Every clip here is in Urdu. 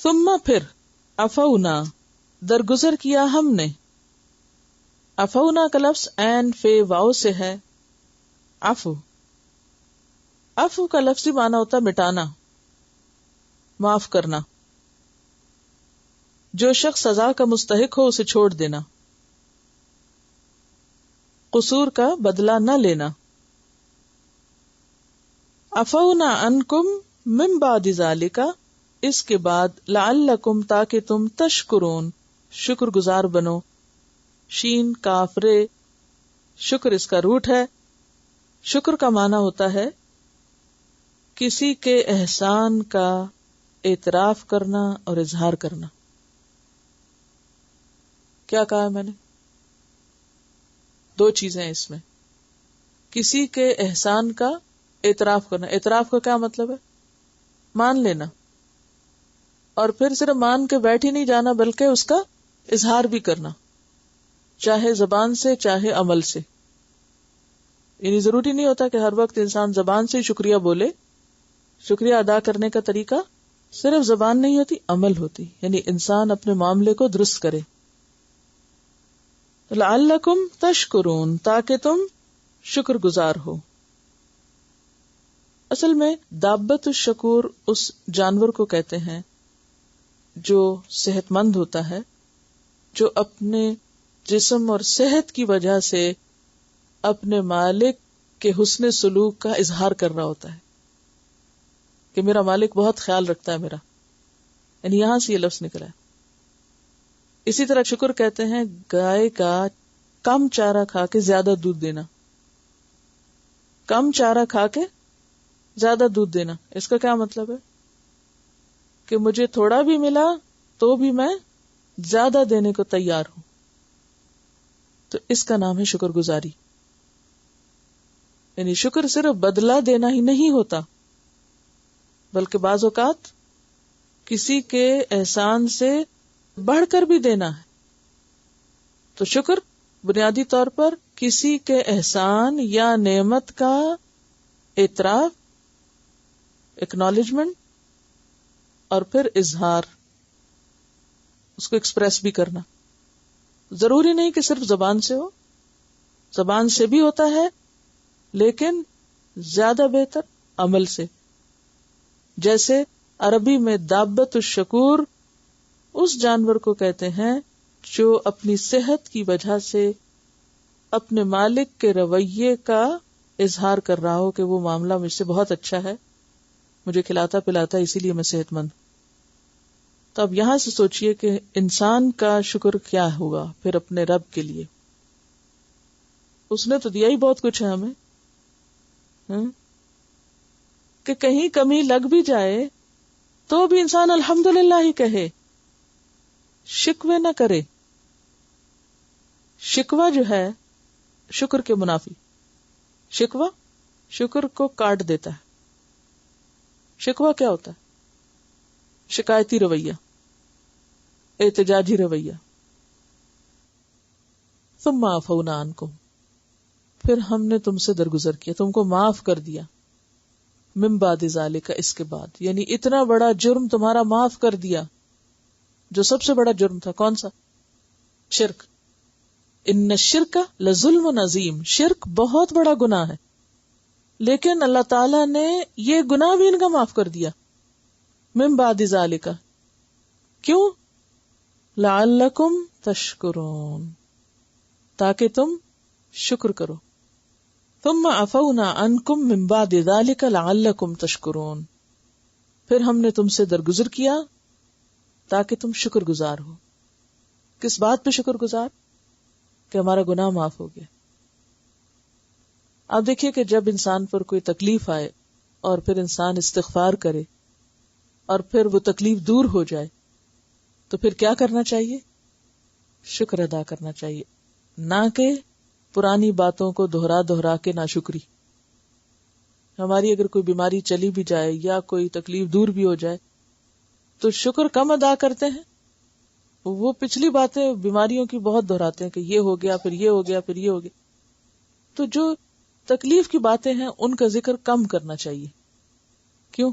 ثم پھر عفونا درگزر کیا ہم نے. عفونا کا لفظ عین فے واو سے ہے. عفو عفو کا لفظی معنی ہوتا مٹانا، معاف کرنا. جو شخص سزا کا مستحق ہو اسے چھوڑ دینا، قصور کا بدلہ نہ لینا. عفونا عنکم من بعد ذالک، اس کے بعد لعلکم تاکہ تم تشکرون شکر گزار بنو. شین کاف رے، شکر اس کا روٹ ہے. شکر کا معنی ہوتا ہے کسی کے احسان کا اعتراف کرنا اور اظہار کرنا. کیا کہا میں نے؟ دو چیزیں ہیں اس میں. کسی کے احسان کا اعتراف کرنا. اعتراف کا کیا مطلب ہے؟ مان لینا. اور پھر صرف مان کے بیٹھ ہی نہیں جانا بلکہ اس کا اظہار بھی کرنا، چاہے زبان سے چاہے عمل سے. یعنی ضروری نہیں ہوتا کہ ہر وقت انسان زبان سے شکریہ بولے. شکریہ ادا کرنے کا طریقہ صرف زبان نہیں ہوتی، عمل ہوتی. یعنی انسان اپنے معاملے کو درست کرے. لعلکم تشکرون تاکہ تم شکر گزار ہو. اصل میں دابت الشکور اس جانور کو کہتے ہیں جو صحت مند ہوتا ہے، جو اپنے جسم اور صحت کی وجہ سے اپنے مالک کے حسن سلوک کا اظہار کر رہا ہوتا ہے کہ میرا مالک بہت خیال رکھتا ہے میرا. یعنی یہاں سے یہ لفظ نکلا ہے. اسی طرح شکر کہتے ہیں گائے کا کم چارہ کھا کے زیادہ دودھ دینا. کم چارہ کھا کے زیادہ دودھ دینا، اس کا کیا مطلب ہے؟ کہ مجھے تھوڑا بھی ملا تو بھی میں زیادہ دینے کو تیار ہوں. تو اس کا نام ہے شکر گزاری. یعنی شکر صرف بدلہ دینا ہی نہیں ہوتا بلکہ بعض اوقات کسی کے احسان سے بڑھ کر بھی دینا ہے. تو شکر بنیادی طور پر کسی کے احسان یا نعمت کا اعتراف، ایکنالجمنٹ، اور پھر اظہار، اس کو ایکسپریس بھی کرنا. ضروری نہیں کہ صرف زبان سے ہو، زبان سے بھی ہوتا ہے لیکن زیادہ بہتر عمل سے. جیسے عربی میں دابت الشکور اس جانور کو کہتے ہیں جو اپنی صحت کی وجہ سے اپنے مالک کے رویے کا اظہار کر رہا ہو کہ وہ معاملہ مجھ سے بہت اچھا ہے، مجھے کھلاتا پلاتا اسی لیے میں صحت مند. تو اب یہاں سے سوچئے کہ انسان کا شکر کیا ہوگا پھر اپنے رب کے لیے. اس نے تو دیا ہی بہت کچھ ہے ہمیں، کہ کہیں کمی لگ بھی جائے تو بھی انسان الحمدللہ ہی کہے، شکوے نہ کرے. شکوہ جو ہے شکر کے منافی. شکوہ شکر کو کاٹ دیتا ہے. شکوہ کیا ہوتا ہے؟ شکایتی رویہ، احتجاجی رویہ. ثم عفونا عنکم، پھر ہم نے تم سے درگزر کیا، تم کو معاف کر دیا. من بعد ذالک، اس کے بعد. یعنی اتنا بڑا جرم تمہارا معاف کر دیا جو سب سے بڑا جرم تھا. کون سا؟ شرک. ان الشرک لظلم عظیم، شرک بہت بڑا گناہ ہے لیکن اللہ تعالی نے یہ گناہ بھی ان کا معاف کر دیا. من بعد ذالک، کیوں؟ لعلکم تشکرون، تاکہ تم شکر کرو. ثم عفونا عنکم من بعد ذلک لعلکم تشکرون، پھر ہم نے تم سے درگزر کیا تاکہ تم شکر گزار ہو. کس بات پہ شکر گزار؟ کہ ہمارا گناہ معاف ہو گیا. آپ دیکھیے کہ جب انسان پر کوئی تکلیف آئے اور پھر انسان استغفار کرے اور پھر وہ تکلیف دور ہو جائے تو پھر کیا کرنا چاہیے؟ شکر ادا کرنا چاہیے، نہ کہ پرانی باتوں کو دہرا کے ناشکری. ہماری اگر کوئی بیماری چلی بھی جائے یا کوئی تکلیف دور بھی ہو جائے تو شکر کم ادا کرتے ہیں، وہ پچھلی باتیں بیماریوں کی بہت دہراتے ہیں کہ یہ ہو گیا، پھر یہ ہو گیا، پھر یہ ہو گیا. تو جو تکلیف کی باتیں ہیں ان کا ذکر کم کرنا چاہیے. کیوں؟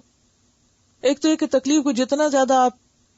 ایک تو یہ کہ تکلیف کو جتنا زیادہ آپ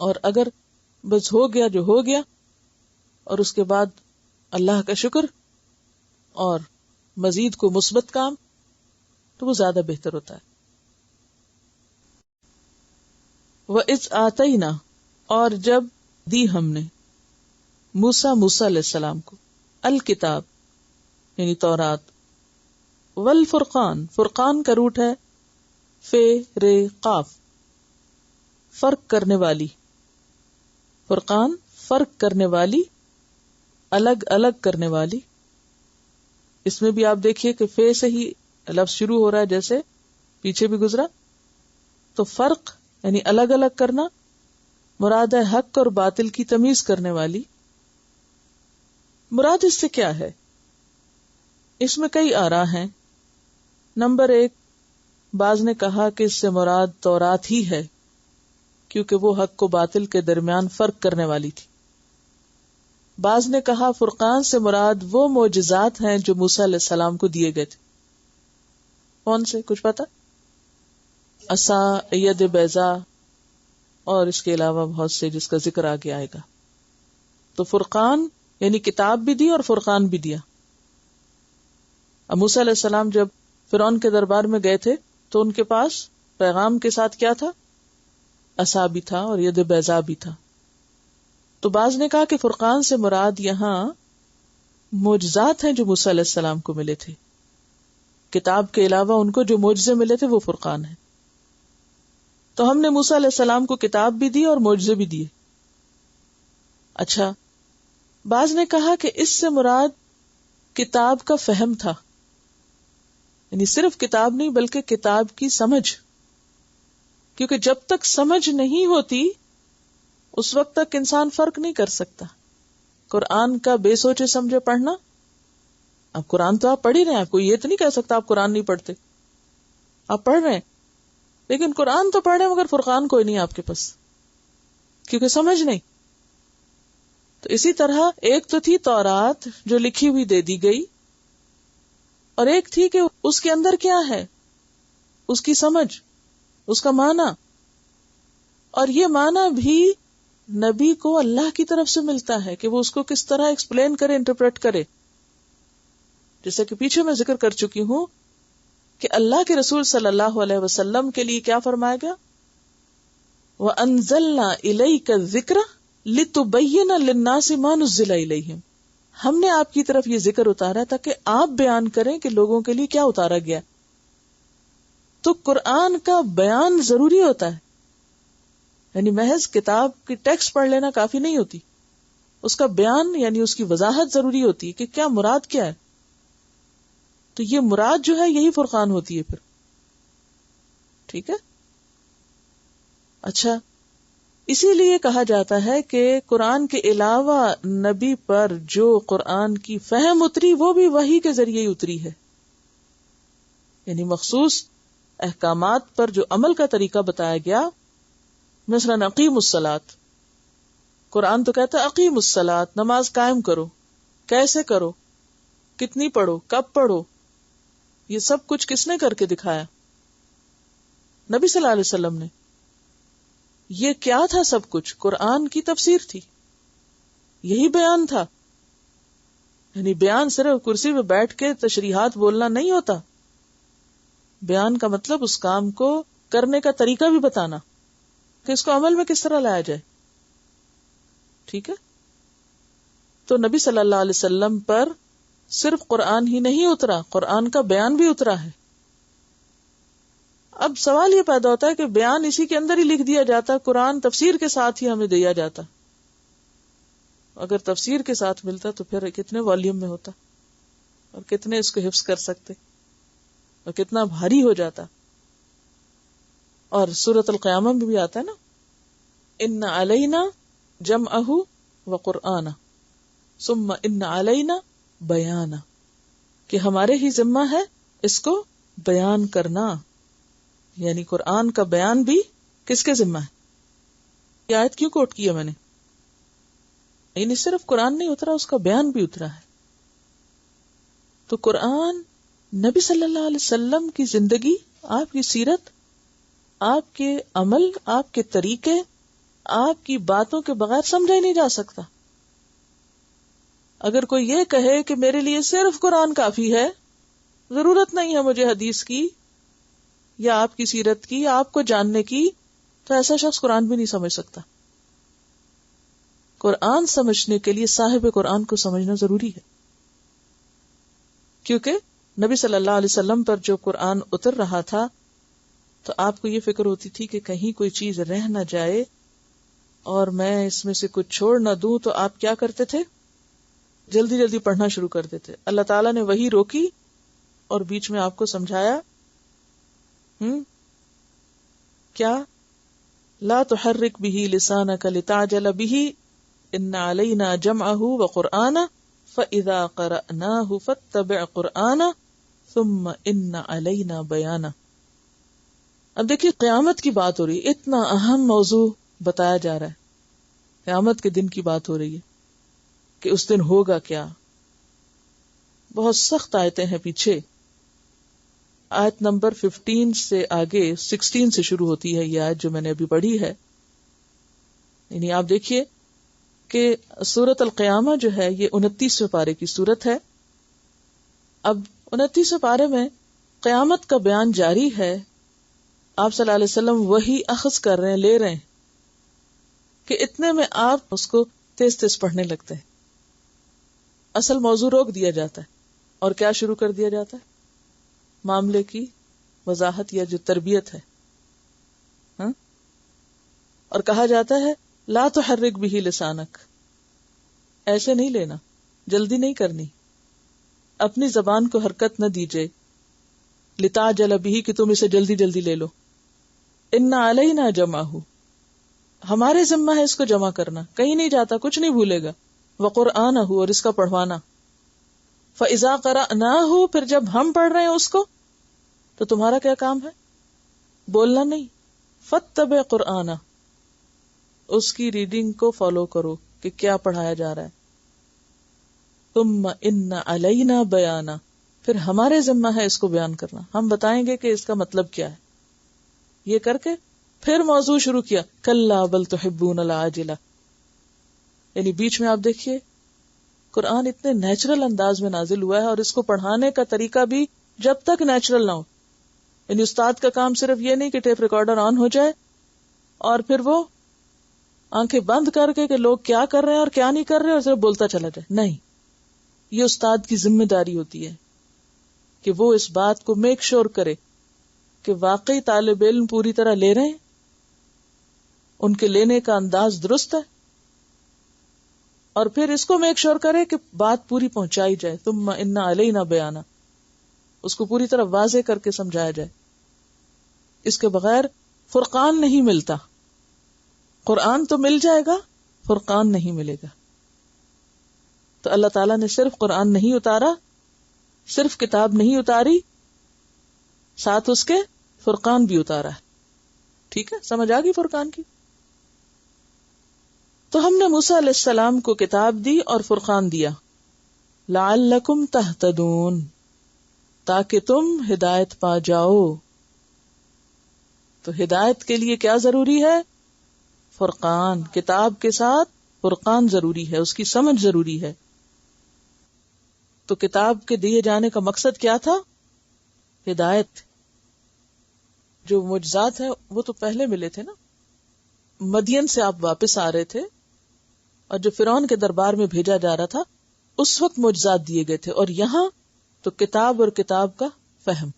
اور اگر بس ہو گیا جو ہو گیا اور اس کے بعد اللہ کا شکر اور مزید کو مثبت کام تو وہ زیادہ بہتر ہوتا ہے. وَإِذْ آتَيْنَا اور جب دی ہم نے موسیٰ علیہ السلام کو الکتاب یعنی تورات والفرقان فرقان کا روٹ ہے فے رے قاف فرق کرنے والی فرقان فرق کرنے والی الگ الگ کرنے والی. اس میں بھی آپ دیکھیے کہ فے سے ہی لفظ شروع ہو رہا ہے جیسے پیچھے بھی گزرا. تو فرق یعنی الگ الگ کرنا مراد ہے حق اور باطل کی تمیز کرنے والی. مراد اس سے کیا ہے؟ اس میں کئی آراء ہیں. نمبر 1 بعض نے کہا کہ اس سے مراد تورات ہی ہے کیونکہ وہ حق و باطل کے درمیان فرق کرنے والی تھی. بعض نے کہا فرقان سے مراد وہ معجزات ہیں جو موسیٰ علیہ السلام کو دیے گئے تھے. کون سے؟ کچھ پتا؟ عصا، ید بیضا اور اس کے علاوہ بہت سے جس کا ذکر آگے آئے گا. تو فرقان یعنی کتاب بھی دی اور فرقان بھی دیا. اب موسیٰ علیہ السلام جب فرعون کے دربار میں گئے تھے تو ان کے پاس پیغام کے ساتھ کیا تھا؟ عصا بھی تھا اور ید بیضا بھی تھا. تو بعض نے کہا کہ فرقان سے مراد یہاں معجزات ہیں جو موسیٰ علیہ السلام کو ملے تھے. کتاب کے علاوہ ان کو جو معجزے ملے تھے وہ فرقان ہیں. تو ہم نے موسیٰ علیہ السلام کو کتاب بھی دی اور معجزے بھی دیے. اچھا، بعض نے کہا کہ اس سے مراد کتاب کا فہم تھا، یعنی صرف کتاب نہیں بلکہ کتاب کی سمجھ، کیونکہ جب تک سمجھ نہیں ہوتی اس وقت تک انسان فرق نہیں کر سکتا. قرآن کا بے سوچے سمجھے پڑھنا، اب قرآن تو آپ پڑھ ہی رہے ہیں، آپ کو یہ تو نہیں کہہ سکتا آپ قرآن نہیں پڑھتے، آپ پڑھ رہے ہیں، لیکن قرآن تو پڑھ رہے ہیں مگر فرقان کوئی نہیں آپ کے پاس کیونکہ سمجھ نہیں. تو اسی طرح ایک تو تھی تورات جو لکھی ہوئی دے دی گئی، اور ایک تھی کہ اس کے اندر کیا ہے، اس کی سمجھ، اس کا معنی. اور یہ معنی بھی نبی کو اللہ کی طرف سے ملتا ہے کہ وہ اس کو کس طرح ایکسپلین کرے، انٹرپریٹ کرے. جیسے کہ پیچھے میں ذکر کر چکی ہوں کہ اللہ کے رسول صلی اللہ علیہ وسلم کے لیے کیا فرمایا گیا؟ وَأَنزَلْنَا إِلَيْكَ الذِّكْرَ لِتُبَيِّنَ لِلنَّاسِ مَا نُزِّلَ إِلَيْهِمْ. ہم نے آپ کی طرف یہ ذکر اتارا تاکہ آپ بیان کریں کہ لوگوں کے لیے کیا اتارا گیا. تو قرآن کا بیان ضروری ہوتا ہے، یعنی محض کتاب کی ٹیکسٹ پڑھ لینا کافی نہیں ہوتی، اس کا بیان یعنی اس کی وضاحت ضروری ہوتی ہے کہ کیا مراد کیا ہے. تو یہ مراد جو ہے یہی فرقان ہوتی ہے پھر. ٹھیک ہے. اچھا، اسی لیے کہا جاتا ہے کہ قرآن کے علاوہ نبی پر جو قرآن کی فہم اتری وہ بھی وحی کے ذریعے ہی اتری ہے، یعنی مخصوص احکامات پر جو عمل کا طریقہ بتایا گیا. مثلا اقیم الصلاۃ، قرآن تو کہتا ہے اقیم الصلاۃ، نماز قائم کرو. کیسے کرو، کتنی پڑھو، کب پڑھو، یہ سب کچھ کس نے کر کے دکھایا؟ نبی صلی اللہ علیہ وسلم نے. یہ کیا تھا؟ سب کچھ قرآن کی تفسیر تھی، یہی بیان تھا. یعنی بیان صرف کرسی پہ بیٹھ کے تشریحات بولنا نہیں ہوتا. بیان کا مطلب اس کام کو کرنے کا طریقہ بھی بتانا کہ اس کو عمل میں کس طرح لایا جائے. ٹھیک ہے. تو نبی صلی اللہ علیہ وسلم پر صرف قرآن ہی نہیں اترا، قرآن کا بیان بھی اترا ہے. اب سوال یہ پیدا ہوتا ہے کہ بیان اسی کے اندر ہی لکھ دیا جاتا، قرآن تفسیر کے ساتھ ہی ہمیں دیا جاتا. اگر تفسیر کے ساتھ ملتا تو پھر کتنے والیوم میں ہوتا اور کتنے اس کو حفظ کر سکتے اور کتنا بھاری ہو جاتا. اور سورۃ القیامہ میں بھی آتا ہے نا، ان علینا جمعہ وقرآنہ ثم ان علینا بیانہ، کہ ہمارے ہی ذمہ ہے اس کو بیان کرنا. یعنی قرآن کا بیان بھی کس کے ذمہ ہے؟ یہ آیت کیوں کوٹ کی ہے میں نے؟ یعنی صرف قرآن نہیں اترا، اس کا بیان بھی اترا ہے. تو قرآن نبی صلی اللہ علیہ وسلم کی زندگی آپ کی سیرت، آپ کے عمل، آپ کے طریقے، آپ کی باتوں کے بغیر سمجھا ہی نہیں جا سکتا. اگر کوئی یہ کہے کہ میرے لیے صرف قرآن کافی ہے، ضرورت نہیں ہے مجھے حدیث کی یا آپ کی سیرت کی یا آپ کو جاننے کی، تو ایسا شخص قرآن بھی نہیں سمجھ سکتا. قرآن سمجھنے کے لیے صاحب قرآن کو سمجھنا ضروری ہے، کیونکہ نبی صلی اللہ علیہ وسلم پر جو قرآن اتر رہا تھا تو آپ کو یہ فکر ہوتی تھی کہ کہیں کوئی چیز رہ نہ جائے اور میں اس میں سے کچھ چھوڑ نہ دوں. تو آپ کیا کرتے تھے؟ جلدی جلدی پڑھنا شروع کر دیتے. اللہ تعالیٰ نے وہی روکی اور بیچ میں آپ کو سمجھایا کیا؟ لا تحرک به لسانک لتعجل به ان علینا جمعہ وقرآنہ فإذا قرأناہ فاتبع قرآنہ ثم ان علینا بیانہ. اب دیکھیے قیامت کی بات ہو رہی ہے، اتنا اہم موضوع بتایا جا رہا ہے، قیامت کے دن کی بات ہو رہی ہے کہ اس دن ہوگا کیا. بہت سخت آیتیں ہیں پیچھے. آیت نمبر 15 سے آگے 16 سے شروع ہوتی ہے یہ آیت جو میں نے ابھی پڑھی ہے. یعنی آپ دیکھیے کہ سورۃ القیامہ جو ہے یہ 29ویں پارے کی سورت ہے. اب 29ویں پارے میں قیامت کا بیان جاری ہے. آپ صلی اللہ علیہ وسلم وہی اخذ کر رہے ہیں، لے رہے ہیں کہ اتنے میں آپ اس کو تیز تیز پڑھنے لگتے ہیں. اصل موضوع روک دیا جاتا ہے اور کیا شروع کر دیا جاتا ہے؟ معاملے کی وضاحت یا جو تربیت ہے. اور کہا جاتا ہے لا تحرک به لسانک، ایسے نہیں لینا، جلدی نہیں کرنی، اپنی زبان کو حرکت نہ دیجیے. لتعجل به کہ تم اسے جلدی جلدی لے لو. ان علینا جمعہ، ہمارے ذمہ ہے اس کو جمع کرنا، کہیں نہیں جاتا، کچھ نہیں بھولے گا. وقرآنہ، اور اس کا پڑھوانا. فإذا قرأناہ، پھر جب ہم پڑھ رہے ہیں اس کو تو تمہارا کیا کام ہے؟ بولنا نہیں. فاتبع قرآنہ، اس کی ریڈنگ کو فالو کرو کہ کیا پڑھایا جا رہا ہے. ثم ان علینا بیانہ، پھر ہمارے ذمہ ہے اس کو بیان کرنا، ہم بتائیں گے کہ اس کا مطلب کیا ہے. یہ کر کے پھر موضوع شروع کیا کلا بل تحبون العاجلہ. یعنی بیچ میں آپ دیکھیے قرآن اتنے نیچرل انداز میں نازل ہوا ہے اور اس کو پڑھانے کا طریقہ بھی جب تک نیچرل نہ ہو. یعنی استاد کا کام صرف یہ نہیں کہ ٹیپ ریکارڈر آن ہو جائے اور پھر وہ آنکھیں بند کر کے کہ لوگ کیا کر رہے ہیں اور کیا نہیں کر رہے اور صرف بولتا چلا جائے. نہیں، یہ استاد کی ذمہ داری ہوتی ہے کہ وہ اس بات کو میک شور کرے کہ واقعی طالب علم پوری طرح لے رہے ہیں، ان کے لینے کا انداز درست ہے، اور پھر اس کو میک شور کرے کہ بات پوری پہنچائی جائے. ثم ان علینا بیانہ، اس کو پوری طرح واضح کر کے سمجھایا جائے. اس کے بغیر فرقان نہیں ملتا. قرآن تو مل جائے گا، فرقان نہیں ملے گا. تو اللہ تعالیٰ نے صرف قرآن نہیں اتارا، صرف کتاب نہیں اتاری، ساتھ اس کے فرقان بھی اتارا ہے. ٹھیک ہے، سمجھ آ گئی فرقان کی؟ تو ہم نے موسیٰ علیہ السلام کو کتاب دی اور فرقان دیا. لعلکم تہتدون، تاکہ تم ہدایت پا جاؤ. تو ہدایت کے لیے کیا ضروری ہے؟ فرقان. کتاب کے ساتھ فرقان ضروری ہے، اس کی سمجھ ضروری ہے. تو کتاب کے دیے جانے کا مقصد کیا تھا؟ ہدایت. جو معجزات ہیں وہ تو پہلے ملے تھے نا. مدین سے آپ واپس آ رہے تھے اور جو فرعون کے دربار میں بھیجا جا رہا تھا اس وقت معجزات دیے گئے تھے، اور یہاں تو کتاب اور کتاب کا فہم.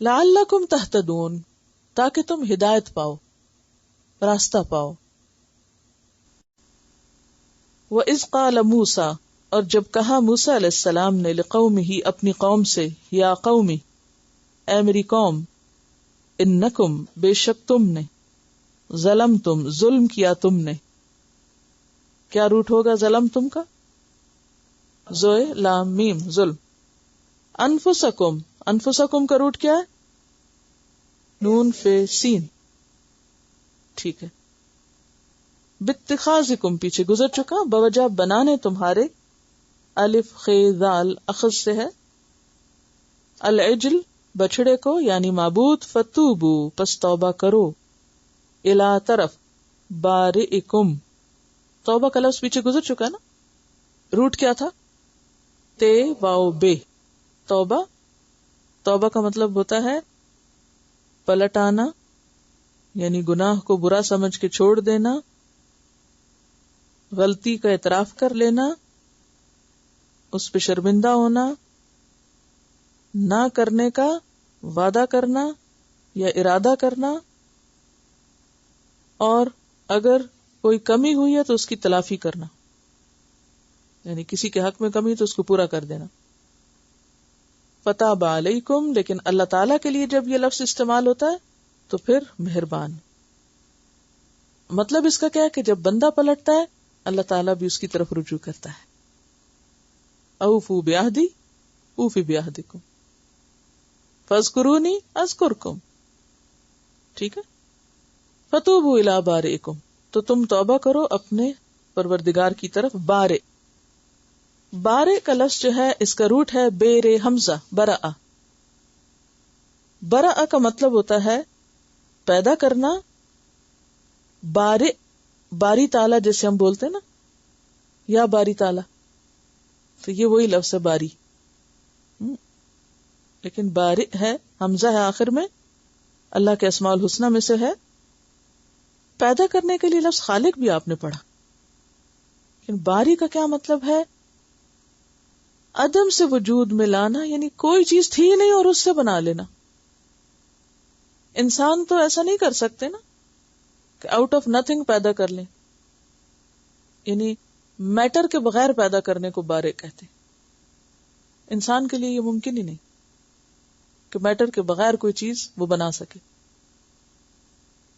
لعلکم تہتدون، تاکہ تم ہدایت پاؤ، راستہ پاؤ. وَإِذْ قَالَ مُوسَىٰ، اور جب کہا موسیٰ علیہ السلام نے لقومہ، اپنی قوم سے، یا قومی، اے میری قوم، انکم، بے شک تم نے، ظلمتم، ظلم کیا تم نے. کیا روٹ ہوگا ظلم تم کا؟ زوئے لام میم، ظلم. انفسکم، انفسکم کا روٹ کیا ہے؟ نون فے سین. ٹھیک ہے. باتخاذکم پیچھے گزر چکا، بوجہ بنانے تمہارے، الف خے ذال اخذ سے ہے. العجل بچڑے کو یعنی معبود، فتوبو پس توبہ کرو، الا طرف بارئکم، توبہ کا لفظ پیچھے گزر چکا نا، روٹ کیا تھا؟ تے واو بے، توبہ، توبہ کا مطلب ہوتا ہے پلٹ آنا، یعنی گناہ کو برا سمجھ کے چھوڑ دینا، غلطی کا اعتراف کر لینا، اس پہ شرمندہ ہونا، نہ کرنے کا وعدہ کرنا یا ارادہ کرنا، اور اگر کوئی کمی ہوئی ہے تو اس کی تلافی کرنا، یعنی کسی کے حق میں کمی تو اس کو پورا کر دینا. فتاب علیکم، لیکن اللہ تعالیٰ کے لیے جب یہ لفظ استعمال ہوتا ہے تو پھر مہربان. مطلب اس کا کیا ہے کہ جب بندہ پلٹتا ہے اللہ تعالیٰ بھی اس کی طرف رجوع کرتا ہے. اوفو بعہدی اوفی بعہدکم فاذکرونی اذکرکم. ٹھیک ہے. فتوبوا الی بارئکم، تو تم توبہ کرو اپنے پروردگار کی طرف. بارے کا لفظ جو ہے اس کا روٹ ہے بے رے حمزہ، برآ. برآ کا مطلب ہوتا ہے پیدا کرنا. بارے، باری تالا جیسے ہم بولتے ہیں نا، یا باری تالا، تو یہ وہی لفظ ہے باری، لیکن بارے ہے، حمزہ ہے آخر میں، اللہ کے اسماء الحسنہ میں سے ہے. پیدا کرنے کے لیے لفظ خالق بھی آپ نے پڑھا، لیکن باری کا کیا مطلب ہے؟ عدم سے وجود میں لانا، یعنی کوئی چیز تھی نہیں اور اس سے بنا لینا. انسان تو ایسا نہیں کر سکتے نا کہ آؤٹ آف نتھنگ پیدا کر لیں، یعنی میٹر کے بغیر پیدا کرنے کو بارے کہتے. انسان کے لیے یہ ممکن ہی نہیں کہ میٹر کے بغیر کوئی چیز وہ بنا سکے.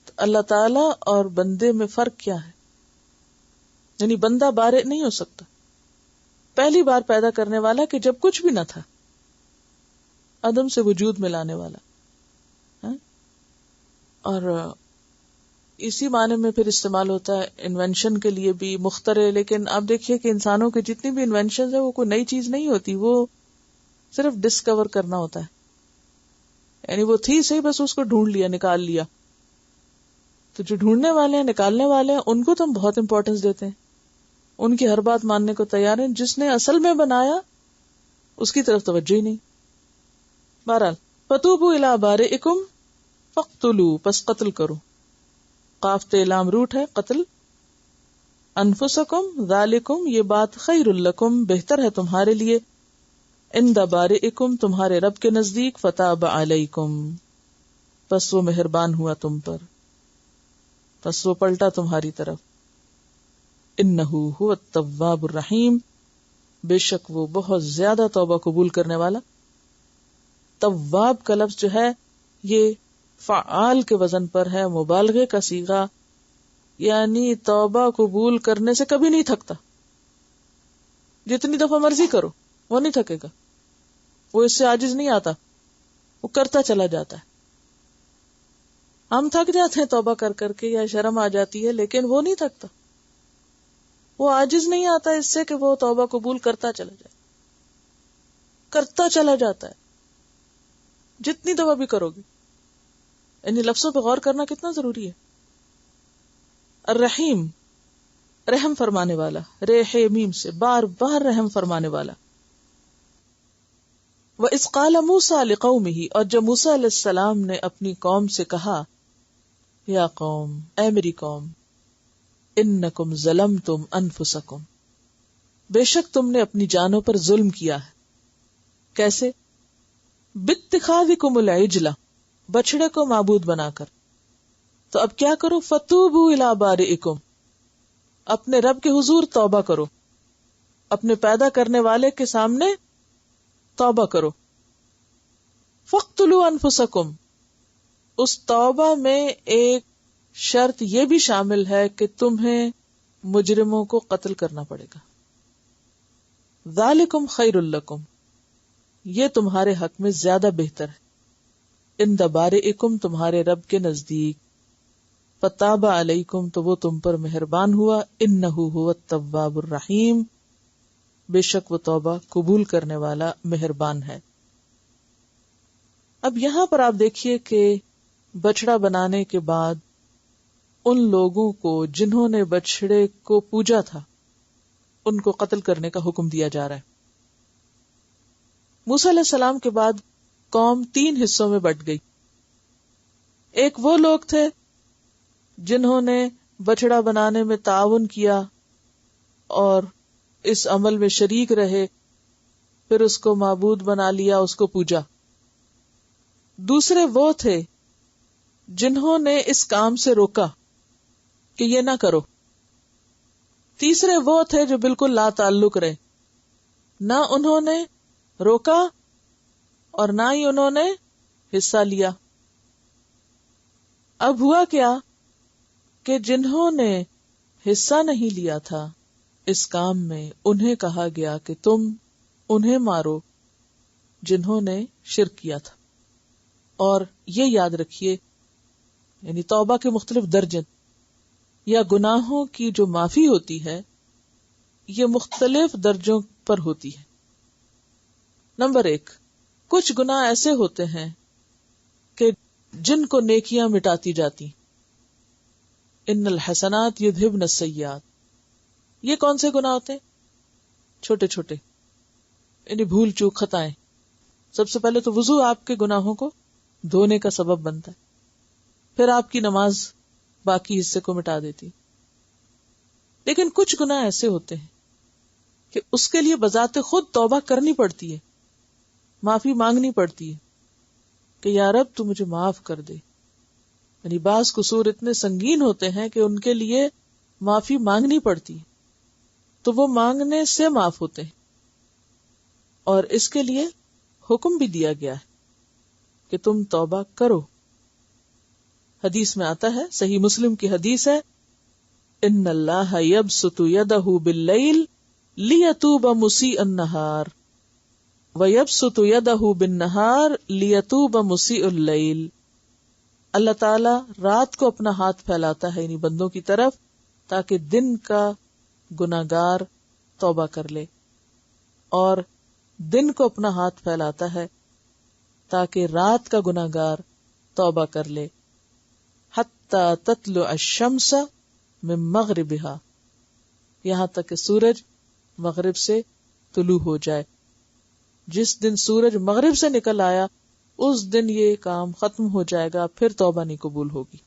تو اللہ تعالی اور بندے میں فرق کیا ہے؟ یعنی بندہ بارے نہیں ہو سکتا، پہلی بار پیدا کرنے والا کہ جب کچھ بھی نہ تھا، عدم سے وجود میں لانے والا. اور اسی معنی میں پھر استعمال ہوتا ہے انوینشن کے لیے بھی، مخترع. لیکن آپ دیکھیے کہ انسانوں کی جتنی بھی انوینشن ہے وہ کوئی نئی چیز نہیں ہوتی، وہ صرف ڈسکور کرنا ہوتا ہے. یعنی وہ تھی صحیح، بس اس کو ڈھونڈ لیا، نکال لیا. تو جو ڈھونڈنے والے ہیں، نکالنے والے ہیں، ان کو تو ہم بہت امپورٹنس دیتے ہیں، ان کی ہر بات ماننے کو تیار ہیں. جس نے اصل میں بنایا اس کی طرف توجہ ہی نہیں. بہرحال فتوبوا الی بارئکم فاقتلوا، پس قتل کرو. قاف تے لام روٹ ہے قتل. انفسکم ذالکم، یہ بات خیر لکم، بہتر ہے تمہارے لیے. عند بارئکم، تمہارے رب کے نزدیک. فتاب علیکم، پس وہ مہربان ہوا تم پر، پس وہ پلٹا تمہاری طرف. انہ هو التواب الرحیم، بے شک وہ بہت زیادہ توبہ قبول کرنے والا. تواب کا لفظ جو ہے یہ فعال کے وزن پر ہے، مبالغے کا صیغہ، یعنی توبہ قبول کرنے سے کبھی نہیں تھکتا. جتنی دفعہ مرضی کرو وہ نہیں تھکے گا، وہ اس سے عاجز نہیں آتا، وہ کرتا چلا جاتا ہے. ہم تھک جاتے ہیں توبہ کر کر کے، یا شرم آ جاتی ہے، لیکن وہ نہیں تھکتا، وہ عاجز نہیں آتا اس سے کہ وہ توبہ قبول کرتا چلا جائے، کرتا چلا جاتا ہے جتنی دفعہ بھی کرو گے. یعنی لفظوں پہ غور کرنا کتنا ضروری ہے. الرحیم، رحم فرمانے والا، ریح میم سے بار بار رحم فرمانے والا. وَإِذْ قَالَ مُوسَىٰ لِقَوْمِهِ، اور جب موسیٰ علیہ السلام نے اپنی قوم سے کہا، یا قوم، اے میری قوم، انکم ظلمتم انفسکم، بے شک تم نے اپنی جانوں پر ظلم کیا ہے. کیسے؟ باتخاذکم العجل، بچڑے کو معبود بنا کر. تو اب کیا کرو؟ فتوبوا الی بارئکم، اپنے رب کے حضور توبہ کرو، اپنے پیدا کرنے والے کے سامنے توبہ کرو. فاقتلوا انفسکم، اس توبہ میں ایک شرط یہ بھی شامل ہے کہ تمہیں مجرموں کو قتل کرنا پڑے گا. ذالکم خیر لکم، یہ تمہارے حق میں زیادہ بہتر ہے. عند بارئکم، تمہارے رب کے نزدیک. فتاب علیکم، تو وہ تم پر مہربان ہوا. انہ هو التواب الرحیم، بے شک وہ توبہ قبول کرنے والا مہربان ہے. اب یہاں پر آپ دیکھیے کہ بچڑا بنانے کے بعد ان لوگوں کو جنہوں نے بچڑے کو پوجا تھا ان کو قتل کرنے کا حکم دیا جا رہا ہے. موسیٰ علیہ السلام کے بعد قوم 3 حصوں میں بٹ گئی. ایک وہ لوگ تھے جنہوں نے بچڑا بنانے میں تعاون کیا اور اس عمل میں شریک رہے، پھر اس کو معبود بنا لیا، اس کو پوجا. دوسرے وہ تھے جنہوں نے اس کام سے روکا کہ یہ نہ کرو. تیسرے وہ تھے جو بالکل لا تعلق رہے، نہ انہوں نے روکا اور نہ ہی انہوں نے حصہ لیا. اب ہوا کیا کہ جنہوں نے حصہ نہیں لیا تھا اس کام میں، انہیں کہا گیا کہ تم انہیں مارو جنہوں نے شرک کیا تھا. اور یہ یاد رکھیے، یعنی توبہ کے مختلف درجے یا گناہوں کی جو معافی ہوتی ہے یہ مختلف درجوں پر ہوتی ہے. نمبر 1، کچھ گناہ ایسے ہوتے ہیں کہ جن کو نیکیاں مٹاتی جاتی. ان الحسنات یذہبن السیئات. یہ کون سے گناہ ہوتے ہیں؟ چھوٹے چھوٹے، یعنی بھول چوک، خطائیں. سب سے پہلے تو وضو آپ کے گناہوں کو دھونے کا سبب بنتا ہے، پھر آپ کی نماز باقی حصے کو مٹا دیتی. لیکن کچھ گناہ ایسے ہوتے ہیں کہ اس کے لیے بذات خود توبہ کرنی پڑتی ہے، معافی مانگنی پڑتی ہے کہ یا رب تو مجھے معاف کر دے. یعنی بعض قصور اتنے سنگین ہوتے ہیں کہ ان کے لیے معافی مانگنی پڑتی ہے، تو وہ مانگنے سے معاف ہوتے ہیں. اور اس کے لیے حکم بھی دیا گیا ہے کہ تم توبہ کرو. حدیث میں آتا ہے، صحیح مسلم کی حدیث ہے، ان اللہ یبسط یدہ باللیل لیتوب مسیء النہار ویبسط یدہ بالنہار لیتوب مسیء اللیل. اللہ تعالی رات کو اپنا ہاتھ پھیلاتا ہے، یعنی بندوں کی طرف، تاکہ دن کا گناہگار توبہ کر لے، اور دن کو اپنا ہاتھ پھیلاتا ہے تاکہ رات کا گناہگار توبہ کر لے. حتی تطلع الشمس من مغربها، یہاں تک کہ سورج مغرب سے طلوع ہو جائے. جس دن سورج مغرب سے نکل آیا اس دن یہ کام ختم ہو جائے گا، پھر توبہ نہیں قبول ہوگی.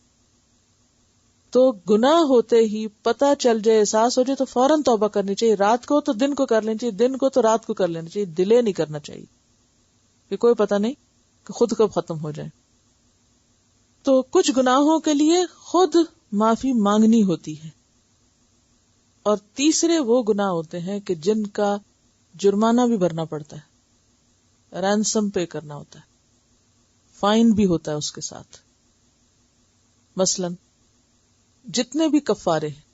تو گناہ ہوتے ہی پتہ چل جائے، احساس ہو جائے تو فوراً توبہ کرنی چاہیے. رات کو تو دن کو کر لینی چاہیے، دن کو تو رات کو کر لینا چاہیے، ڈیلے نہیں کرنا چاہیے کہ کوئی پتہ نہیں کہ خود کب ختم ہو جائے. تو کچھ گناہوں کے لیے خود معافی مانگنی ہوتی ہے، اور تیسرے وہ گناہ ہوتے ہیں کہ جن کا جرمانہ بھی بھرنا پڑتا ہے، رینسم پے کرنا ہوتا ہے، فائن بھی ہوتا ہے اس کے ساتھ. مثلا جتنے بھی کفارے ہیں،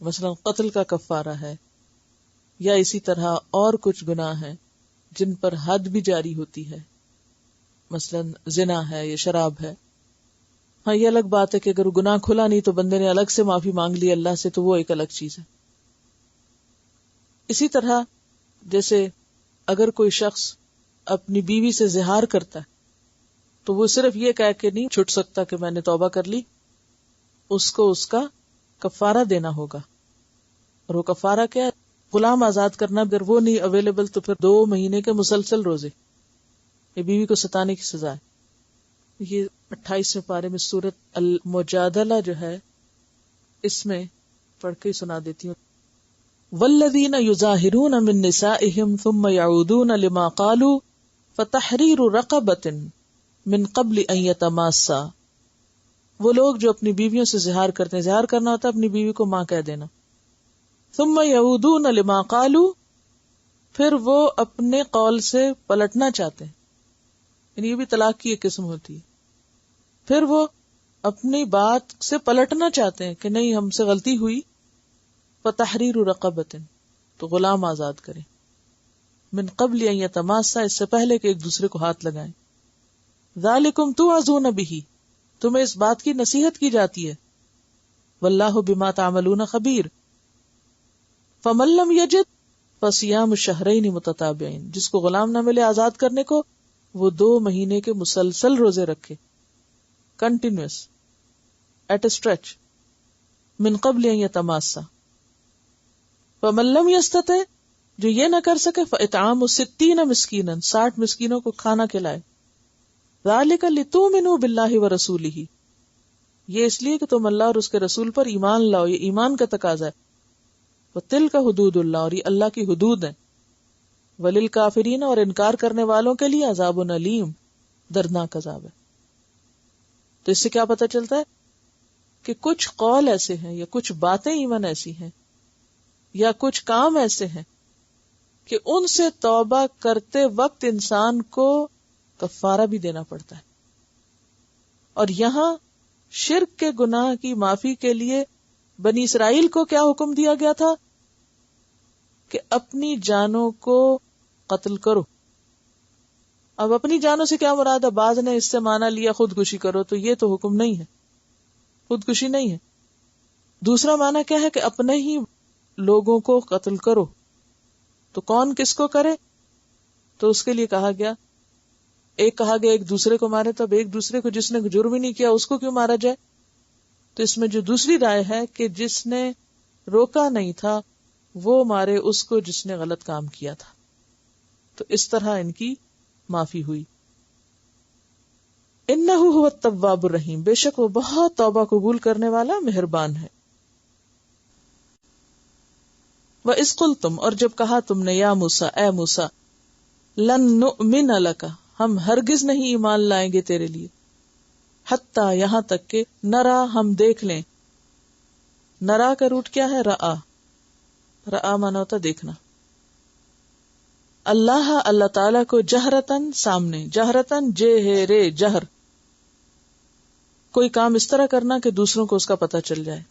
مثلا قتل کا کفارہ ہے، یا اسی طرح اور کچھ گناہ ہیں جن پر حد بھی جاری ہوتی ہے، مثلا زنا ہے یا شراب ہے. ہاں یہ الگ بات ہے کہ اگر گناہ کھلا نہیں تو بندے نے الگ سے معافی مانگ لی اللہ سے، تو وہ ایک الگ چیز ہے. اسی طرح جیسے اگر کوئی شخص اپنی بیوی سے زہار کرتا ہے تو وہ صرف یہ کہہ کے نہیں چھٹ سکتا کہ میں نے توبہ کر لی، اس کو اس کا کفارہ دینا ہوگا. اور وہ کفارہ کیا ہے؟ غلام آزاد کرنا. اگر وہ نہیں اویلیبل تو پھر 2 مہینے کے مسلسل روزے. یہ بیوی کو ستانے کی سزا ہے. یہ 28ویں پارے میں سورۃ المجادلہ جو ہے اس میں پڑھ کے سنا دیتی ہوں. والذین یظاہرون من نسائہم ثم یعودون لما قالوا فتحریر رقبۃ من قبل ان یتماسا. وہ لوگ جو اپنی بیویوں سے زہار کرتے ہیں، زہار کرنا ہوتا ہے اپنی بیوی کو ماں کہہ دینا. ثم یعودون لما قالوا، پھر وہ اپنے قول سے پلٹنا چاہتے ہیں، یعنی یہ بھی طلاق کی ایک قسم ہوتی ہے. پھر وہ اپنی بات سے پلٹنا چاہتے ہیں کہ نہیں ہم سے غلطی ہوئی. فتحریر رقبۃ، تو غلام آزاد کریں. من قبل ان یتماسا، اس سے پہلے کہ ایک دوسرے کو ہاتھ لگائیں. ذالکم توعظون بہ، تمہیں اس بات کی نصیحت کی جاتی ہے. واللہ بما تعملون خبیر. فمن لم یجد فصیام شہرین متتابعین، جس کو غلام نہ ملے آزاد کرنے کو، وہ 2 مہینے کے مسلسل روزے رکھے، کنٹینیوس، ایٹ اے اسٹریچ، من قبل ان یتماسا. فمن لم یستطع، جو یہ نہ کر سکے، فاطعام 60 مسکینا، 60 مسکینوں کو کھانا کھلائے. ذالک لتؤمنوا باللہ ورسولہ، یہ اس لیے کہ تم اللہ اور اس کے رسول پر ایمان لاؤ، یہ ایمان کا تقاضا ہے. وتلک حدود اللہ، اور یہ اللہ کی حدود ہیں. وللکافرین، اور انکار کرنے والوں کے لیے عذاب علیم، دردناک عذاب ہے. تو اس سے کیا پتہ چلتا ہے کہ کچھ قول ایسے ہیں یا کچھ باتیں ایون ایسی ہیں یا کچھ کام ایسے ہیں کہ ان سے توبہ کرتے وقت انسان کو کفارہ بھی دینا پڑتا ہے. اور یہاں شرک کے گناہ کی معافی کے لیے بنی اسرائیل کو کیا حکم دیا گیا تھا کہ اپنی جانوں کو قتل کرو. اب اپنی جانوں سے کیا مراد ہے؟ بعض نے اس سے مانا لیا خودکشی کرو، تو یہ تو حکم نہیں ہے، خودکشی نہیں ہے. دوسرا مانا کیا ہے کہ اپنے ہی لوگوں کو قتل کرو. تو کون کس کو کرے؟ تو اس کے لیے کہا گیا، ایک کہا گیا ایک دوسرے کو مارے، تب ایک دوسرے کو جس نے جرم ہی نہیں کیا اس کو کیوں مارا جائے؟ تو اس میں جو دوسری رائے ہے کہ جس نے روکا نہیں تھا وہ مارے اس کو جس نے غلط کام کیا تھا. تو اس طرح ان کی معافی ہوئی. انہ هو التواب الرحیم، بے شک وہ بہت توبہ قبول کرنے والا مہربان ہے. وَإِذْ قُلْتُمْ، اور جب کہا تم نے، یا موسیٰ، اے موسیٰ، لن نؤمن لک، ہم ہرگز نہیں ایمان لائیں گے تیرے لیے، حتیٰ یہاں تک کہ نرا، ہم دیکھ لیں. نرا کا روٹ کیا ہے؟ رآ. رآ مانا ہوتا دیکھنا. اللہ، اللہ تعالیٰ کو، جہرتن، سامنے، جہرتن جے ہے رے جہر، کوئی کام اس طرح کرنا کہ دوسروں کو اس کا پتہ چل جائے،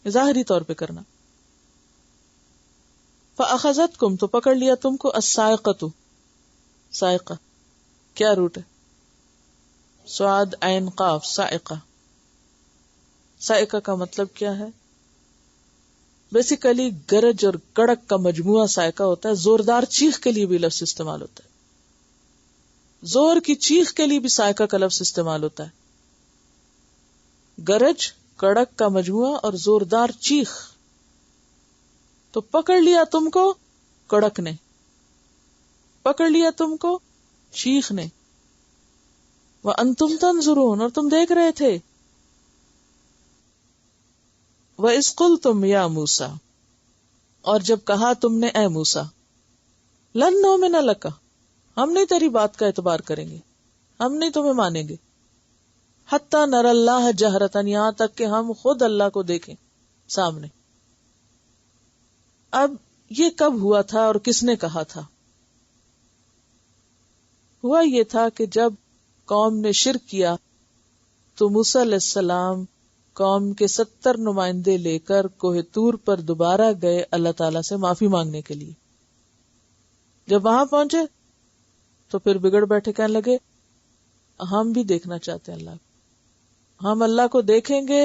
ظاہری طور پہ کرنا. فأخذتکم، تو پکڑ لیا تم کو، الصاعقۃ، صاعقہ کیا روٹ ہے؟ صاد عین قاف، صاعقہ. صاعقہ کا مطلب کیا ہے؟ بیسیکلی گرج اور کڑک کا مجموعہ صاعقہ ہوتا ہے. زوردار چیخ کے لیے بھی لفظ استعمال ہوتا ہے، زور کی چیخ کے لیے بھی صاعقہ کا لفظ استعمال ہوتا ہے. گرج، کڑک کا مجموعہ اور زوردار چیخ. تو پکڑ لیا تم کو کڑک نے، پکڑ لیا تم کو چیخ نے. وَأَنْتُمْ تَنْظُرُونَ، اور تم دیکھ رہے تھے. وَإِذْ قُلْتُمْ يَا مُوسَىٰ، اور جب کہا تم نے، اے موسیٰ، لن نؤمن لک، ہم نہیں تیری بات کا اعتبار کریں گے، ہم نہیں تمہیں مانیں گے، حتی نر اللہ جہرتن، یہاں تک کہ ہم خود اللہ کو دیکھیں سامنے. اب یہ کب ہوا تھا اور کس نے کہا تھا؟ ہوا یہ تھا کہ جب قوم نے شرک کیا تو موسیٰ علیہ السلام قوم کے 70 نمائندے لے کر کوہ طور پر دوبارہ گئے اللہ تعالیٰ سے معافی مانگنے کے لیے. جب وہاں پہنچے تو پھر بگڑ بیٹھے، کہنے لگے ہم بھی دیکھنا چاہتے ہیں اللہ کو، ہم اللہ کو دیکھیں گے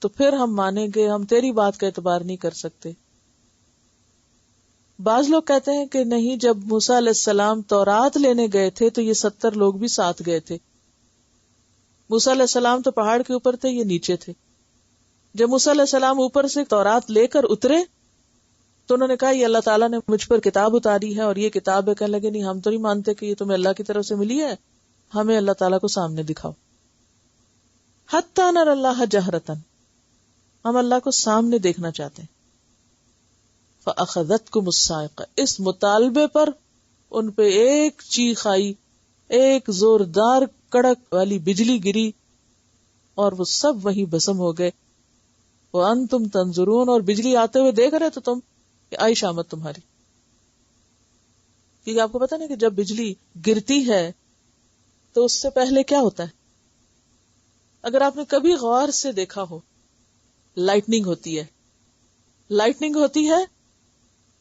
تو پھر ہم مانیں گے، ہم تیری بات کا اعتبار نہیں کر سکتے. بعض لوگ کہتے ہیں کہ نہیں، جب موسیٰ علیہ السلام تورات لینے گئے تھے تو یہ 70 لوگ بھی ساتھ گئے تھے. موسیٰ علیہ السلام تو پہاڑ کے اوپر تھے، یہ نیچے تھے. جب موسیٰ علیہ السلام اوپر سے تورات لے کر اترے تو انہوں نے کہا یہ اللہ تعالیٰ نے مجھ پر کتاب اتاری ہے اور یہ کتاب ہے. کہنے لگے نہیں، ہم تو نہیں مانتے کہ یہ تمہیں اللہ کی طرف سے ملی ہے، ہمیں اللہ تعالیٰ کو سامنے دکھاؤ. حتی نر اللہ جہرتن، ہم اللہ کو سامنے دیکھنا چاہتے ہیں. فأخذتکم الصاعقہ، اس مطالبے پر ان پہ ایک چیخ آئی، ایک زوردار کڑک والی بجلی گری اور وہ سب وہیں بھسم ہو گئے. وانتم تنظرون، اور بجلی آتے ہوئے دیکھ رہے تو تم کہ آئی شامت تمہاری. کیونکہ آپ کو پتا نا کہ جب بجلی گرتی ہے تو اس سے پہلے کیا ہوتا ہے؟ اگر آپ نے کبھی غور سے دیکھا ہو، لائٹننگ ہوتی ہے، لائٹننگ ہوتی ہے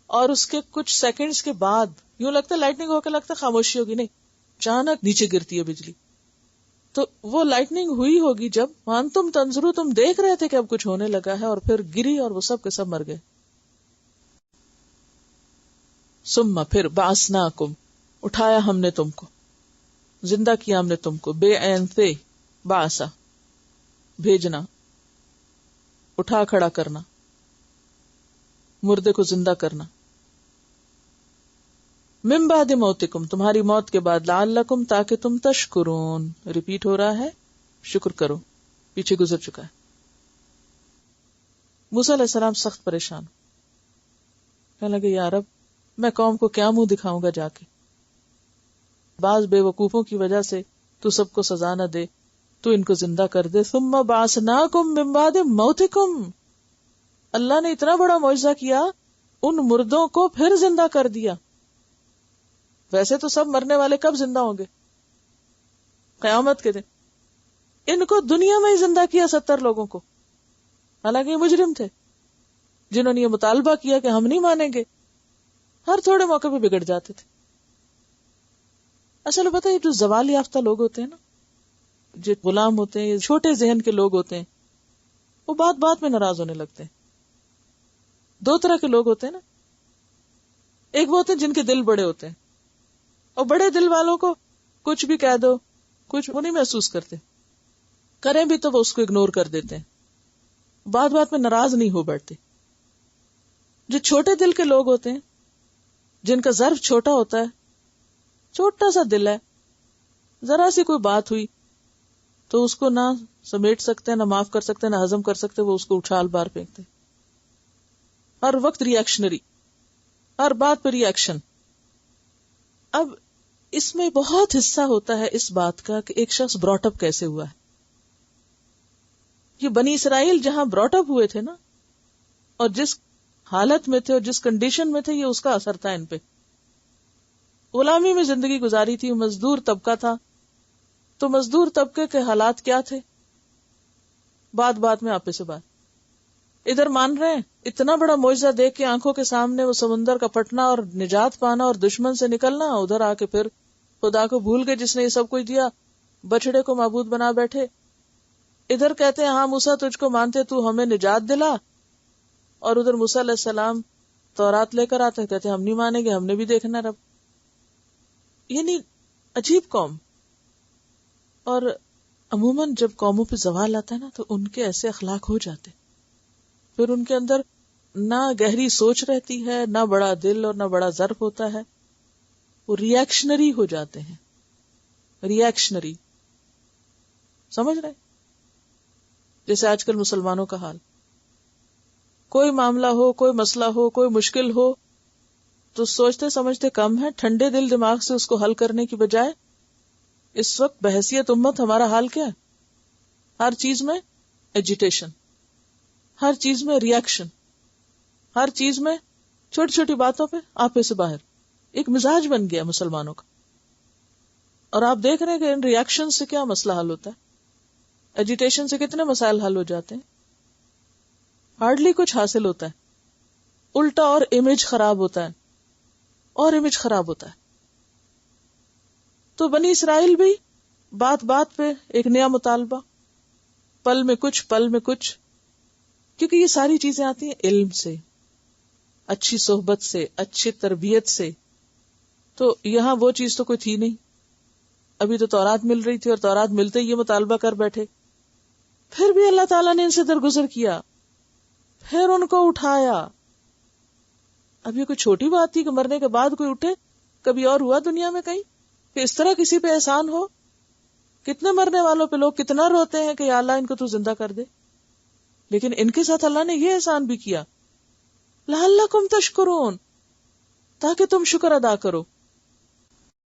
اور اس کے کچھ سیکنڈز کے بعد یوں لگتا ہے لائٹنگ ہو کے لگتا ہے خاموشی ہوگی، نہیں، اچانک نیچے گرتی ہے بجلی. تو وہ لائٹننگ ہوئی ہوگی جب وانتم تنظرون، تم دیکھ رہے تھے کہ اب کچھ ہونے لگا ہے، اور پھر گری اور وہ سب کے سب مر گئے. ثم، پھر بعثناکم، اٹھایا ہم نے تم کو، زندہ کیا ہم نے تم کو، بے عین سے، باسا بھیجنا، اٹھا کھڑا کرنا، مردے کو زندہ کرنا، من بعد موتکم تمہاری موت کے بعد، لعلکم تاکہ تم تشکرون، ریپیٹ ہو رہا ہے، شکر کرو، پیچھے گزر چکا ہے۔ موسیٰ علیہ السلام سخت پریشان، کہنے لگے یا رب میں قوم کو کیا منہ دکھاؤں گا جا کے، بعض بے وقوفوں کی وجہ سے تو سب کو سزا نہ دے، تو ان کو زندہ کر دے، ثم بعثناکم من بعد موتکم، اللہ نے اتنا بڑا معجزہ کیا، ان مردوں کو پھر زندہ کر دیا۔ ویسے تو سب مرنے والے کب زندہ ہوں گے؟ قیامت کے دن۔ ان کو دنیا میں ہی زندہ کیا 70 لوگوں کو، حالانکہ یہ مجرم تھے جنہوں نے یہ مطالبہ کیا کہ ہم نہیں مانیں گے، ہر تھوڑے موقع پہ بگڑ جاتے تھے۔ اصل پتہ ہے یہ جو زوال یافتہ لوگ ہوتے ہیں نا، جو غلام ہوتے ہیں، یہ چھوٹے ذہن کے لوگ ہوتے ہیں، وہ بات بات میں ناراض ہونے لگتے ہیں۔ دو طرح کے لوگ ہوتے ہیں نا، ایک وہ ہوتے ہیں جن کے دل بڑے ہوتے ہیں، اور بڑے دل والوں کو کچھ بھی کہہ دو کچھ وہ نہیں محسوس کرتے، کریں بھی تو وہ اس کو اگنور کر دیتے ہیں، بات بات میں ناراض نہیں ہو بیٹھتے۔ جو چھوٹے دل کے لوگ ہوتے ہیں، جن کا ظرف چھوٹا ہوتا ہے، چھوٹا سا دل ہے، ذرا سی کوئی بات ہوئی تو اس کو نہ سمیٹ سکتے ہیں، نہ معاف کر سکتے ہیں، نہ ہضم کر سکتے، وہ اس کو اچھال بار پھینکتے، ہر وقت ریئیکشنری، ہر بات پہ ریئیکشن۔ اب اس میں بہت حصہ ہوتا ہے اس بات کا کہ ایک شخص براٹ اپ کیسے ہوا ہے۔ یہ بنی اسرائیل جہاں براٹ اپ ہوئے تھے نا، اور جس حالت میں تھے اور جس کنڈیشن میں تھے، یہ اس کا اثر تھا ان پہ۔ غلامی میں زندگی گزاری تھی، مزدور طبقہ تھا، تو مزدور طبقے کے حالات کیا تھے؟ بات بات میں آپے سے بات، ادھر مان رہے ہیں، اتنا بڑا معجزہ دیکھ کے آنکھوں کے سامنے وہ سمندر کا پھٹنا اور نجات پانا اور دشمن سے نکلنا، ادھر آ کے پھر خدا کو بھول گئے جس نے یہ سب کچھ دیا، بچڑے کو معبود بنا بیٹھے۔ ادھر کہتے ہیں ہاں موسیٰ تجھ کو مانتے، تو ہمیں نجات دلا، اور ادھر موسیٰ علیہ السلام تورات لے کر آتے، کہتے ہیں ہم نہیں مانیں گے، ہم نے بھی دیکھنا رب۔ یعنی عجیب قوم۔ اور عموماً جب قوموں پہ زوال آتا ہے نا تو ان کے ایسے اخلاق ہو جاتے، پھر ان کے اندر نہ گہری سوچ رہتی ہے، نہ بڑا دل اور نہ بڑا ظرف ہوتا ہے، وہ ریئیکشنری ہو جاتے ہیں، ریئیکشنری، سمجھ رہے؟ جیسے آج کل مسلمانوں کا حال، کوئی معاملہ ہو، کوئی مسئلہ ہو، کوئی مشکل ہو تو سوچتے سمجھتے کم ہے، ٹھنڈے دل دماغ سے اس کو حل کرنے کی بجائے اس وقت بحیثیت امت ہمارا حال کیا ہے؟ ہر چیز میں ایجیٹیشن، ہر چیز میں ریئیکشن، ہر چیز میں چھوٹی چھوٹی باتوں پہ آپے سے باہر، ایک مزاج بن گیا مسلمانوں کا۔ اور آپ دیکھ رہے ہیں کہ ان ریئیکشن سے کیا مسئلہ حل ہوتا ہے، ایجیٹیشن سے کتنے مسائل حل ہو جاتے ہیں، ہارڈلی کچھ حاصل ہوتا ہے، الٹا اور امیج خراب ہوتا ہے، اور امیج خراب ہوتا ہے۔ تو بنی اسرائیل بھی بات بات پہ ایک نیا مطالبہ، پل میں کچھ، پل میں کچھ، کیونکہ یہ ساری چیزیں آتی ہیں علم سے، اچھی صحبت سے، اچھی تربیت سے۔ تو یہاں وہ چیز تو کوئی تھی نہیں، ابھی تو تورات مل رہی تھی، اور تورات ملتے ہی یہ مطالبہ کر بیٹھے، پھر بھی اللہ تعالیٰ نے ان سے درگزر کیا، پھر ان کو اٹھایا۔ اب یہ کوئی چھوٹی بات تھی کہ مرنے کے بعد کوئی اٹھے؟ کبھی اور ہوا دنیا میں کہیں کہ اس طرح کسی پہ احسان ہو؟ کتنے مرنے والوں پہ لوگ کتنا روتے ہیں کہ یا اللہ ان کو تو زندہ کر دے، لیکن ان کے ساتھ اللہ نے یہ احسان بھی کیا، لعلکم تشکرون، تاکہ تم شکر ادا کرو۔